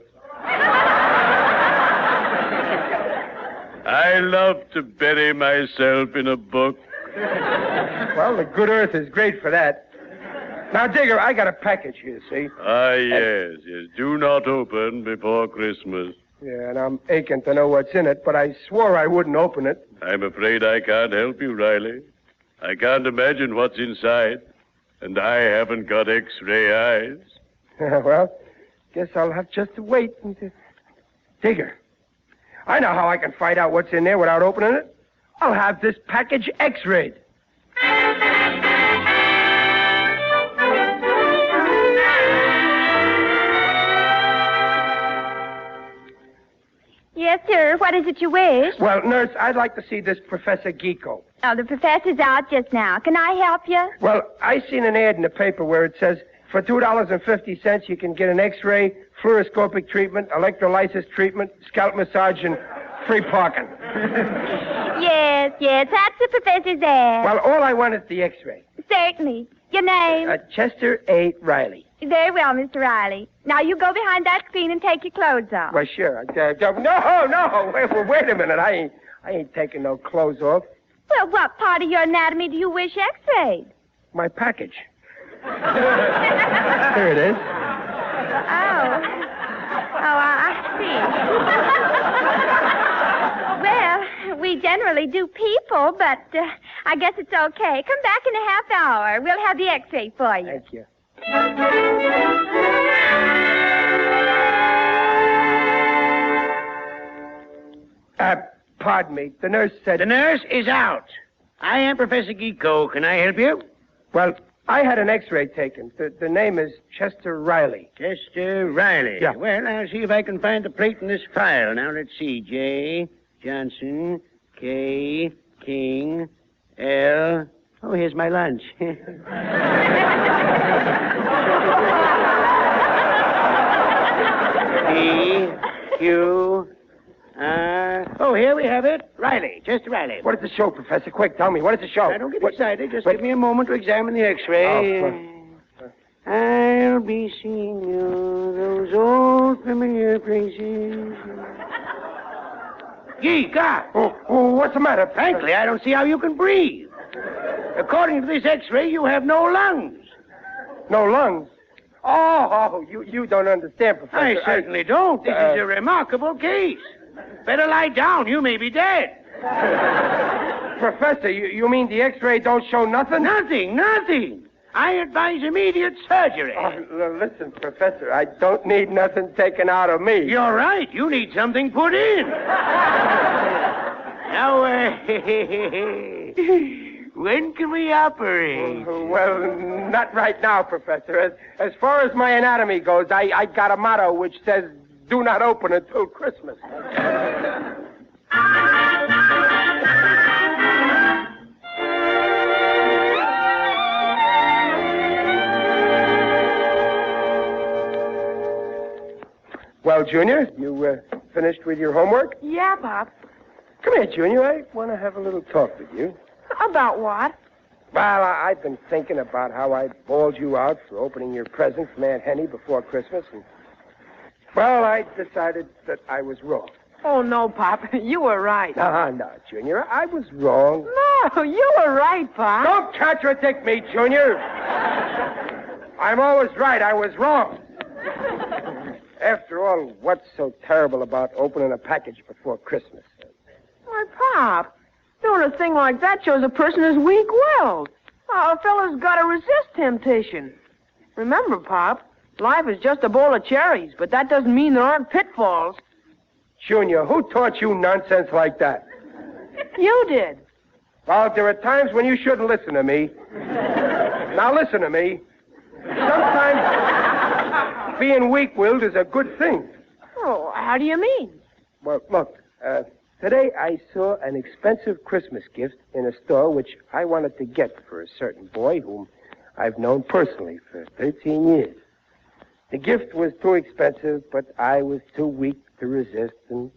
I love to bury myself in a book. Well, The Good Earth is great for that. Now, Digger, I got a package here, see? Ah, yes. Do not open before Christmas. Yeah, and I'm aching to know what's in it, but I swore I wouldn't open it. I'm afraid I can't help you, Riley. I can't imagine what's inside, and I haven't got X-ray eyes. Well, guess I'll have just to wait until... Digger, I know how I can find out what's in there without opening it. I'll have this package X-rayed. Yes, sir. What is it you wish? Well, nurse, I'd like to see this Professor Geeko. Oh, the professor's out just now. Can I help you? Well, I seen an ad in the paper where it says for $2.50 you can get an X-ray, fluoroscopic treatment, electrolysis treatment, scalp massage, and free parking. Yes, that's the professor's ad. Well, all I want is the X-ray. Certainly. Your name? Chester A. Riley. Very well, Mr. Riley. Now you go behind that screen and take your clothes off. Well, sure. No. Wait a minute. I ain't taking no clothes off. Well, what part of your anatomy do you wish X-rayed? My package. Here it is. Oh, I see. We generally do people, but I guess it's okay. Come back in a half hour. We'll have the x-ray for you. Thank you. Pardon me. The nurse said... The nurse is out. I am Professor Geeko. Can I help you? Well, I had an x-ray taken. The name is Chester Riley. Chester Riley. Yeah. Well, I'll see if I can find the plate in this file. Now, let's see. J. Johnson, K. King, L. Oh, here's my lunch. P. Q. Oh, here we have it. Riley, Chester Riley. What does it show, Professor? Quick, tell me. What does it show? Now, don't get excited. Just give me a moment to examine the x-ray. Oh, I'll be seeing you, those old familiar places. Gee, God. Oh, what's the matter? Frankly, I don't see how you can breathe. According to this x-ray, you have no lungs. No lungs? Oh, you don't understand, Professor. I certainly don't. This is a remarkable case. Better lie down. You may be dead. Professor, you mean the x-ray don't show nothing? Nothing. I advise immediate surgery. Oh, listen, Professor, I don't need nothing taken out of me. You're right. You need something put in. Now, when can we operate? Well, not right now, Professor. As far as my anatomy goes, I got a motto which says, do not open until Christmas. Well, Junior, you finished with your homework? Yeah, Pop. Come here, Junior. I want to have a little talk with you. About what? Well, I've been thinking about how I bawled you out for opening your present from Aunt Henny before Christmas, and, well, I decided that I was wrong. Oh, no, Pop. You were right. No, Junior. I was wrong. No, you were right, Pop. Don't contradict me, Junior. I'm always right. I was wrong. After all, what's so terrible about opening a package before Christmas? Why, Pop, doing a thing like that shows a person is weak-willed. A fella's got to resist temptation. Remember, Pop, life is just a bowl of cherries, but that doesn't mean there aren't pitfalls. Junior, who taught you nonsense like that? You did. Well, there are times when you shouldn't listen to me. Now listen to me. Sometimes being weak-willed is a good thing. Oh, how do you mean? Well, look, today I saw an expensive Christmas gift in a store which I wanted to get for a certain boy whom I've known personally for 13 years. The gift was too expensive, but I was too weak to resist, and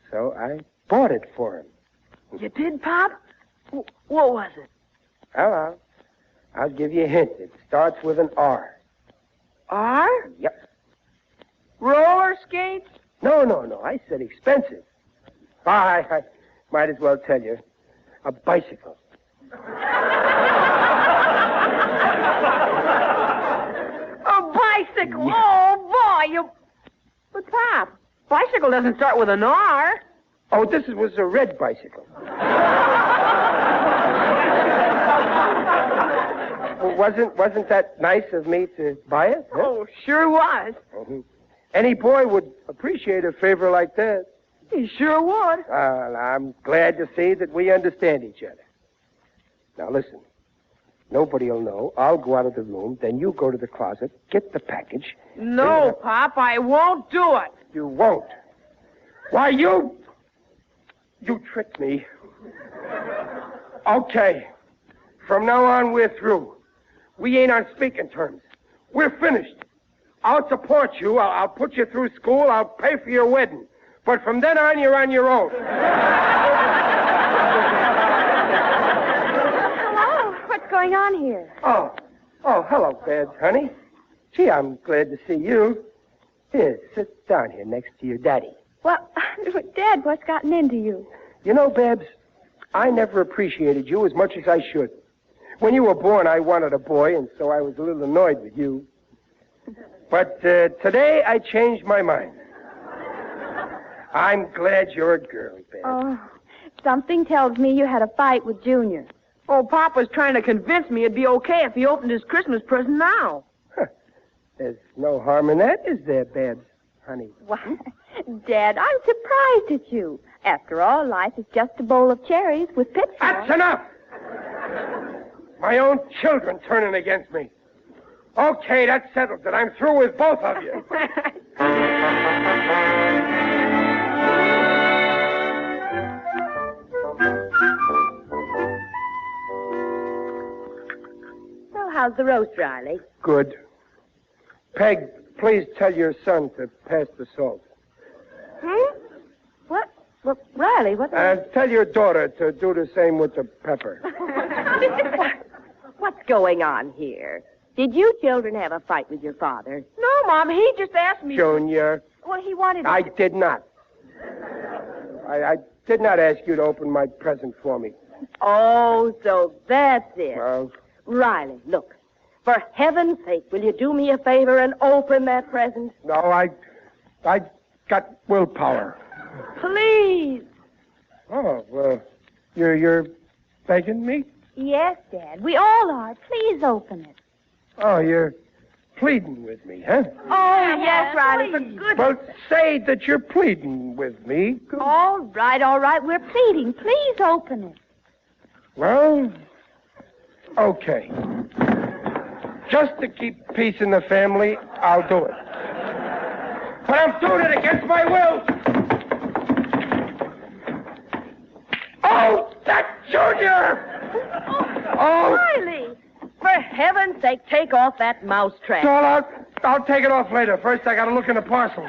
so I bought it for him. You did, Pop? What was it? Well, I'll give you a hint. It starts with an R. R? Yep. Roller skates? No. I said expensive. I might as well tell you. A bicycle. A bicycle? Yeah. Oh, boy, But, Pop, bicycle doesn't start with an R. Oh, this was a red bicycle. Well, wasn't that nice of me to buy it? Huh? Oh, sure was. Mm-hmm. Any boy would appreciate a favor like that. He sure would. I'm glad to see that we understand each other. Now, listen. Nobody will know. I'll go out of the room. Then you go to the closet, get the package. No, Pop, I won't do it. You won't. Why, you tricked me. Okay. From now on, we're through. We ain't on speaking terms. We're finished. I'll support you. I'll put you through school. I'll pay for your wedding. But from then on, you're on your own. Hello. What's going on here? Oh, hello, Babs, honey. Gee, I'm glad to see you. Here, sit down here next to your daddy. Well, Dad, what's gotten into you? You know, Babs, I never appreciated you as much as I should. When you were born, I wanted a boy, and so I was a little annoyed with you. But today, I changed my mind. I'm glad you're a girl, Babs. Oh, Something tells me you had a fight with Junior. Oh, Papa's trying to convince me it'd be okay if he opened his Christmas present now. There's no harm in that, is there, Babs, honey? Why, Dad, I'm surprised at you. After all, life is just a bowl of cherries with pitfalls. That's enough! My own children turning against me. Okay, that settles it. I'm through with both of you. So how's the roast, Riley? Good. Peg, please tell your son to pass the salt. What? Well, Riley, what? Tell your daughter to do the same with the pepper. What's going on here? Did you children have a fight with your father? No, Mom, he just asked me. Junior, Well, he wanted... I did not. I did not ask you to open my present for me. Oh, so that's it. Well, Riley, look. For heaven's sake, will you do me a favor and open that present? no, I got willpower. Please. Oh, well, you're begging me? Yes, Dad, we all are. Please open it. Oh, you're pleading with me, huh? Oh, yes, Riley, for goodness. Well, say that you're pleading with me. All right. We're pleading. Please open it. Well, okay. Just to keep peace in the family, I'll do it. But I'm doing it against my will. Oh, that Junior! Oh! Riley, for heaven's sake, take off that mousetrap. Well, I'll take it off later. First, I gotta look in the parcel.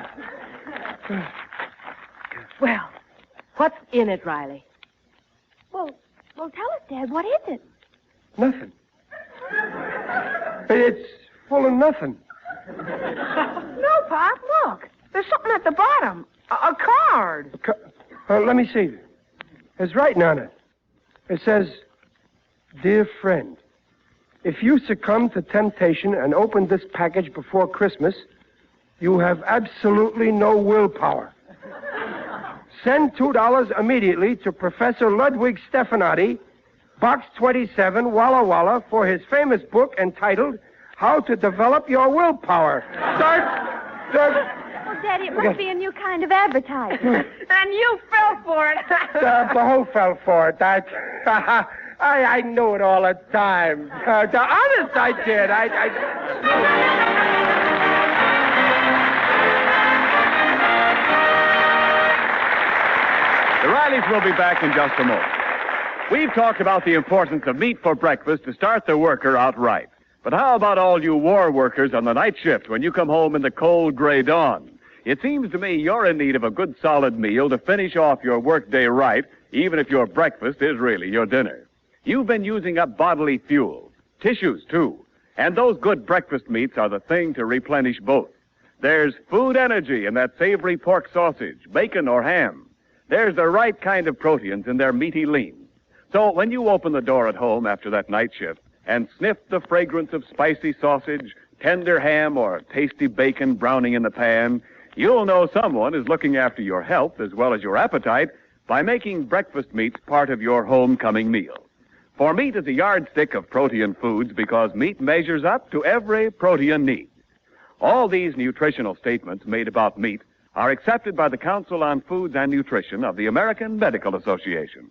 Well, what's in it, Riley? Well, tell us, Dad. What is it? Nothing. It's full of nothing. No, Pop, look. There's something at the bottom. A card. Let me see. There's writing on it. It says, "Dear friend, if you succumb to temptation and open this package before Christmas, you have absolutely no willpower. Send $2 immediately to Professor Ludwig Stefanati, Box 27, Walla Walla, for his famous book entitled How to Develop Your Willpower." Oh, Daddy, it must be a new kind of advertising. And you fell for it. The whole fell for it. I knew it all the time. The honest, I did. The Rileys will be back in just a moment. We've talked about the importance of meat for breakfast to start the worker out right. But how about all you war workers on the night shift when you come home in the cold gray dawn? It seems to me you're in need of a good solid meal to finish off your workday right, even if your breakfast is really your dinner. You've been using up bodily fuel, tissues too, and those good breakfast meats are the thing to replenish both. There's food energy in that savory pork sausage, bacon, or ham. There's the right kind of proteins in their meaty lean. So when you open the door at home after that night shift and sniff the fragrance of spicy sausage, tender ham, or tasty bacon browning in the pan, you'll know someone is looking after your health as well as your appetite by making breakfast meats part of your homecoming meal. For meat is a yardstick of protein foods because meat measures up to every protein need. All these nutritional statements made about meat are accepted by the Council on Foods and Nutrition of the American Medical Association.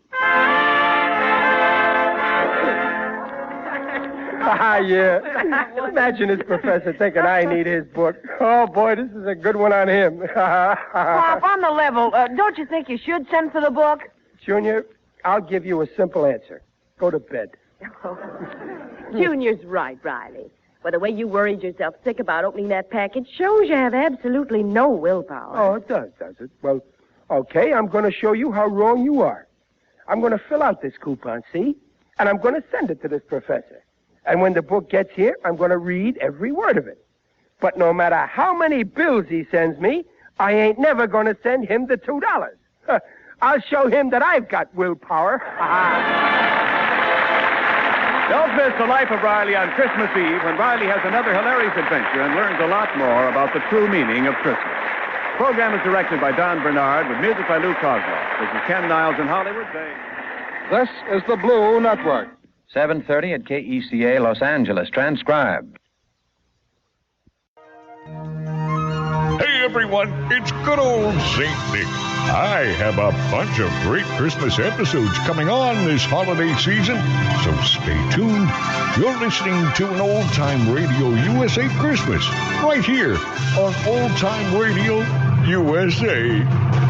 Yeah. Imagine this professor thinking I need his book. Oh, boy, this is a good one on him. Pop, on the level, don't you think you should send for the book? Junior, I'll give you a simple answer. Go to bed. Junior's right, Riley. Well, the way you worried yourself sick about opening that package shows you have absolutely no willpower. Oh, it does it? Well, okay, I'm going to show you how wrong you are. I'm going to fill out this coupon, see? And I'm going to send it to this professor. And when the book gets here, I'm going to read every word of it. But no matter how many bills he sends me, I ain't never going to send him the $2. I'll show him that I've got willpower. Don't miss The Life of Riley on Christmas Eve when Riley has another hilarious adventure and learns a lot more about the true meaning of Christmas. Program is directed by Don Bernard with music by Lou Kozloff. This is Ken Niles in Hollywood saying... This is the Blue Network. 7:30 at KECA, Los Angeles. Transcribed. Hey, everyone, it's good old St. Nick. I have a bunch of great Christmas episodes coming on this holiday season, so stay tuned. You're listening to an Old Time Radio USA Christmas right here on Old Time Radio USA.